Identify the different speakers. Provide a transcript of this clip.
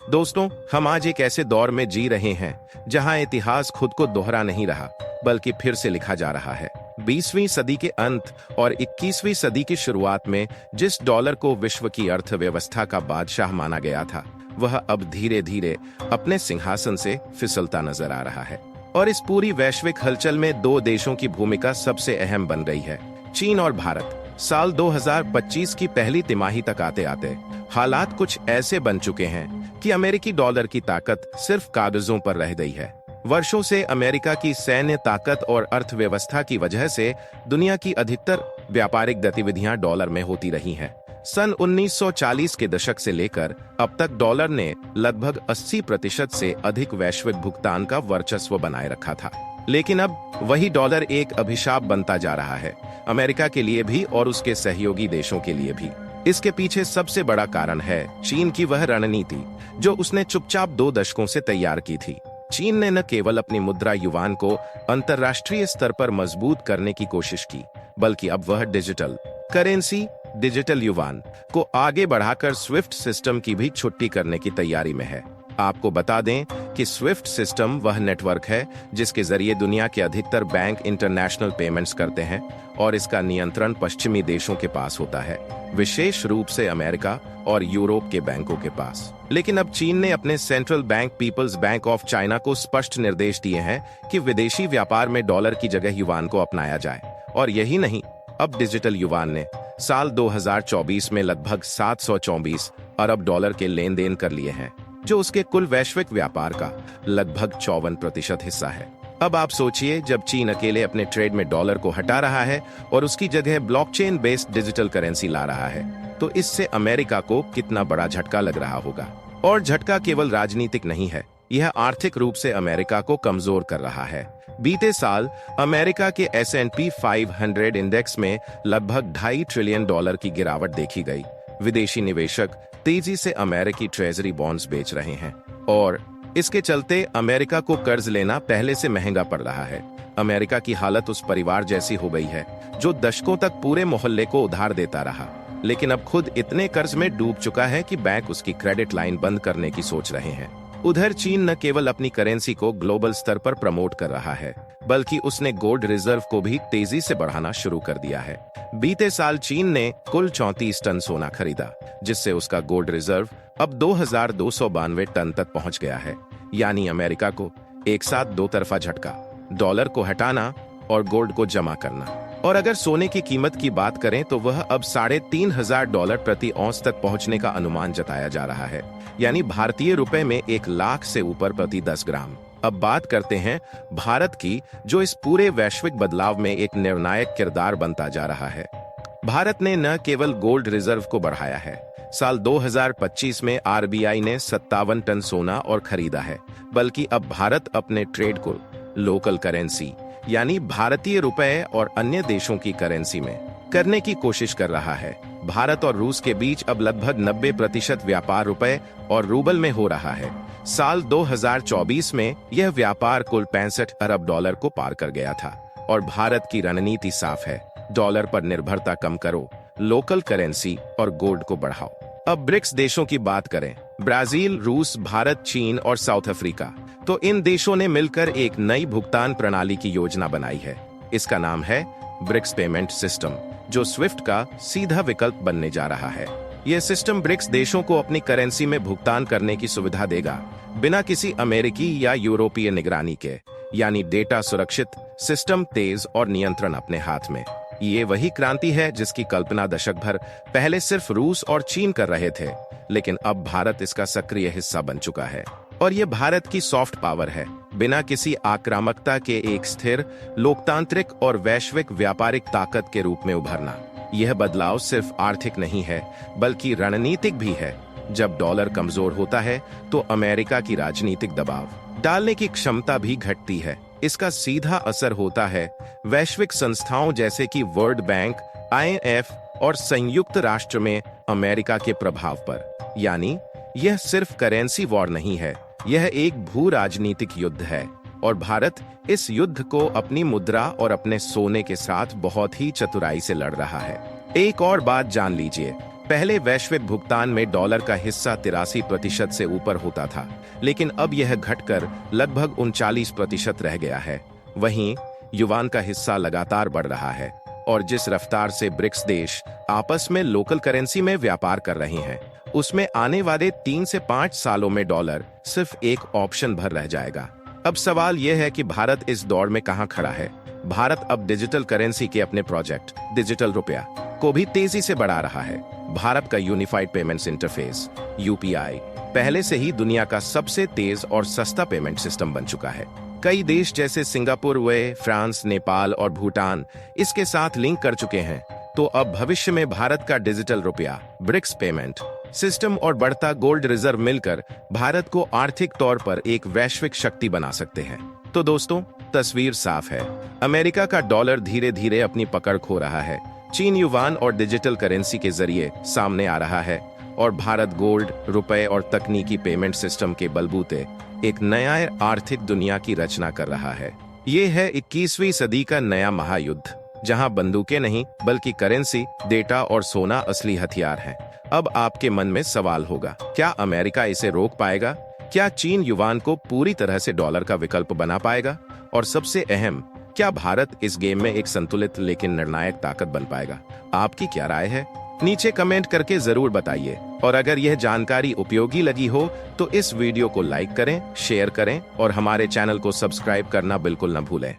Speaker 1: दोस्तों, हम आज एक ऐसे दौर में जी रहे हैं जहां इतिहास खुद को दोहरा नहीं रहा बल्कि फिर से लिखा जा रहा है। 20वीं सदी के अंत और 21वीं सदी की शुरुआत में जिस डॉलर को विश्व की अर्थव्यवस्था का बादशाह माना गया था, वह अब धीरे धीरे अपने सिंहासन से फिसलता नजर आ रहा है। और इस पूरी वैश्विक हलचल में दो देशों की भूमिका सबसे अहम बन रही है, चीन और भारत। साल 2025 की पहली तिमाही तक आते आते हालात कुछ ऐसे बन चुके हैं कि अमेरिकी डॉलर की ताकत सिर्फ कागजों पर रह गई है। वर्षों से अमेरिका की सैन्य ताकत और अर्थव्यवस्था की वजह से दुनिया की अधिकतर व्यापारिक गतिविधियां डॉलर में होती रही हैं। सन 1940 के दशक से लेकर अब तक डॉलर ने लगभग 80% से अधिक वैश्विक भुगतान का वर्चस्व बनाए रखा था। लेकिन अब वही डॉलर एक अभिशाप बनता जा रहा है, अमेरिका के लिए भी और उसके सहयोगी देशों के लिए भी। इसके पीछे सबसे बड़ा कारण है चीन की वह रणनीति जो उसने चुपचाप 2 दशकों से तैयार की थी। चीन ने न केवल अपनी मुद्रा युआन को अंतर्राष्ट्रीय स्तर पर मजबूत करने की कोशिश की, बल्कि अब वह डिजिटल करेंसी डिजिटल युआन को आगे बढ़ाकर स्विफ्ट सिस्टम की भी छुट्टी करने की तैयारी में है। आपको बता दें कि स्विफ्ट सिस्टम वह नेटवर्क है जिसके जरिए दुनिया के अधिकतर बैंक इंटरनेशनल पेमेंट्स करते हैं और इसका नियंत्रण पश्चिमी देशों के पास होता है, विशेष रूप से अमेरिका और यूरोप के बैंकों के पास। लेकिन अब चीन ने अपने central bank People's bank of China को स्पष्ट निर्देश दिए हैं कि विदेशी व्यापार में डॉलर की जगह युआन को अपनाया जाए। और यही नहीं, अब डिजिटल युआन ने साल 2024 में लगभग 724 अरब डॉलर के लेन देन कर लिए हैं, जो उसके कुल वैश्विक व्यापार का लगभग 54% हिस्सा है। अब आप सोचिए, जब चीन अकेले अपने ट्रेड में डॉलर को हटा रहा है और उसकी जगह ब्लॉकचेन बेस्ड डिजिटल करेंसी ला रहा है, तो इससे अमेरिका को कितना बड़ा झटका लग रहा होगा। और झटका केवल राजनीतिक नहीं है, यह आर्थिक रूप से अमेरिका को कमजोर कर रहा है। बीते साल अमेरिका के S&P 500 इंडेक्स में लगभग $2.5 ट्रिलियन की गिरावट देखी गई। विदेशी निवेशक तेजी से अमेरिकी ट्रेजरी बॉन्ड्स बेच रहे हैं और इसके चलते अमेरिका को कर्ज लेना पहले से महंगा पड़ रहा है। अमेरिका की हालत उस परिवार जैसी हो गई है जो दशकों तक पूरे मोहल्ले को उधार देता रहा, लेकिन अब खुद इतने कर्ज में डूब चुका है कि बैंक उसकी क्रेडिट लाइन बंद करने की सोच रहे हैं। उधर चीन न केवल अपनी करेंसी को ग्लोबल स्तर पर प्रमोट कर रहा है, बल्कि उसने गोल्ड रिजर्व को भी तेजी से बढ़ाना शुरू कर दिया है। बीते साल चीन ने कुल 34 टन सोना खरीदा, जिससे उसका गोल्ड रिजर्व अब 2292 टन तक पहुंच गया है। यानी अमेरिका को एक साथ 2 तरफा झटका, डॉलर को हटाना और गोल्ड को जमा करना। और अगर सोने की कीमत की बात करें तो वह अब $3500 प्रति औंस तक पहुंचने का अनुमान जताया जा रहा है, यानी भारतीय रुपए में 1 लाख से ऊपर प्रति 10 ग्राम। अब बात करते हैं भारत की, जो इस पूरे वैश्विक बदलाव में एक निर्णायक किरदार बनता जा रहा है। भारत ने न केवल गोल्ड रिजर्व को बढ़ाया है, साल 2025 में RBI ने 57 टन सोना और खरीदा है, बल्कि अब भारत अपने ट्रेड को लोकल करेंसी यानी भारतीय रुपए और अन्य देशों की करेंसी में करने की कोशिश कर रहा है। भारत और रूस के बीच अब लगभग 90% व्यापार रुपए और रूबल में हो रहा है। साल 2024 में यह व्यापार कुल $65 अरब को पार कर गया था। और भारत की रणनीति साफ है, डॉलर पर निर्भरता कम करो, लोकल करेंसी और गोल्ड को बढ़ाओ। अब ब्रिक्स देशों की बात करें, ब्राजील, रूस, भारत, चीन और साउथ अफ्रीका, तो इन देशों ने मिलकर एक नई भुगतान प्रणाली की योजना बनाई है। इसका नाम है ब्रिक्स पेमेंट सिस्टम, जो स्विफ्ट का सीधा विकल्प बनने जा रहा है। यह सिस्टम ब्रिक्स देशों को अपनी करेंसी में भुगतान करने की सुविधा देगा, बिना किसी अमेरिकी या यूरोपीय निगरानी के, यानी डेटा सुरक्षित, सिस्टम तेज और नियंत्रण अपने हाथ में। ये वही क्रांति है जिसकी कल्पना दशक भर पहले सिर्फ रूस और चीन कर रहे थे, लेकिन अब भारत इसका सक्रिय हिस्सा बन चुका है। और ये भारत की सॉफ्ट पावर है, बिना किसी आक्रामकता के एक स्थिर, लोकतांत्रिक और वैश्विक व्यापारिक ताकत के रूप में उभरना। यह बदलाव सिर्फ आर्थिक नहीं है, बल्कि रणनीतिक भी है। जब डॉलर कमजोर होता है तो अमेरिका की राजनीतिक दबाव डालने की क्षमता भी घटती है। इसका सीधा असर होता है वैश्विक संस्थाओं जैसे कि वर्ल्ड बैंक, IMF और संयुक्त राष्ट्र में अमेरिका के प्रभाव पर। यानी यह सिर्फ करेंसी वॉर नहीं है, यह एक भू राजनीतिक युद्ध है और भारत इस युद्ध को अपनी मुद्रा और अपने सोने के साथ बहुत ही चतुराई से लड़ रहा है। एक और बात जान लीजिए, पहले वैश्विक भुगतान में डॉलर का हिस्सा 83% से ऊपर होता था, लेकिन अब यह घटकर लगभग 39% रह गया है। वहीं युवान का हिस्सा लगातार बढ़ रहा है और जिस रफ्तार से ब्रिक्स देश आपस में लोकल करेंसी में व्यापार कर रहे हैं, उसमें आने वाले 3 से 5 सालों में डॉलर सिर्फ एक ऑप्शन भर रह जाएगा। अब सवाल यह है कि भारत इस दौड़ में कहां खड़ा है। भारत अब डिजिटल करेंसी के अपने प्रोजेक्ट डिजिटल रुपया को भी तेजी से बढ़ा रहा है। भारत का यूनिफाइड पेमेंट्स इंटरफेस यूपीआई पहले से ही दुनिया का सबसे तेज और सस्ता पेमेंट सिस्टम बन चुका है। कई देश जैसे सिंगापुर, फ्रांस, नेपाल और भूटान इसके साथ लिंक कर चुके हैं। तो अब भविष्य में भारत का डिजिटल रुपया, ब्रिक्स पेमेंट सिस्टम और बढ़ता गोल्ड रिजर्व मिलकर भारत को आर्थिक तौर पर एक वैश्विक शक्ति बना सकते हैं। तो दोस्तों, तस्वीर साफ है। अमेरिका का डॉलर धीरे धीरे अपनी पकड़ खो रहा है, चीन युवान और डिजिटल करेंसी के जरिए सामने आ रहा है और भारत गोल्ड, रुपए और तकनीकी पेमेंट सिस्टम के बलबूते एक नया आर्थिक दुनिया की रचना कर रहा है। ये है 21वीं सदी का नया महायुद्ध, जहां बंदूकें नहीं बल्कि करेंसी, डेटा और सोना असली हथियार हैं। अब आपके मन में सवाल होगा, क्या अमेरिका इसे रोक पाएगा? क्या चीन युवान को पूरी तरह से डॉलर का विकल्प बना पाएगा? और सबसे अहम, क्या भारत इस गेम में एक संतुलित लेकिन निर्णायक ताकत बन पाएगा? आपकी क्या राय है? नीचे कमेंट करके जरूर बताइए। और अगर यह जानकारी उपयोगी लगी हो तो इस वीडियो को लाइक करें, शेयर करें और हमारे चैनल को सब्सक्राइब करना बिल्कुल न भूलें।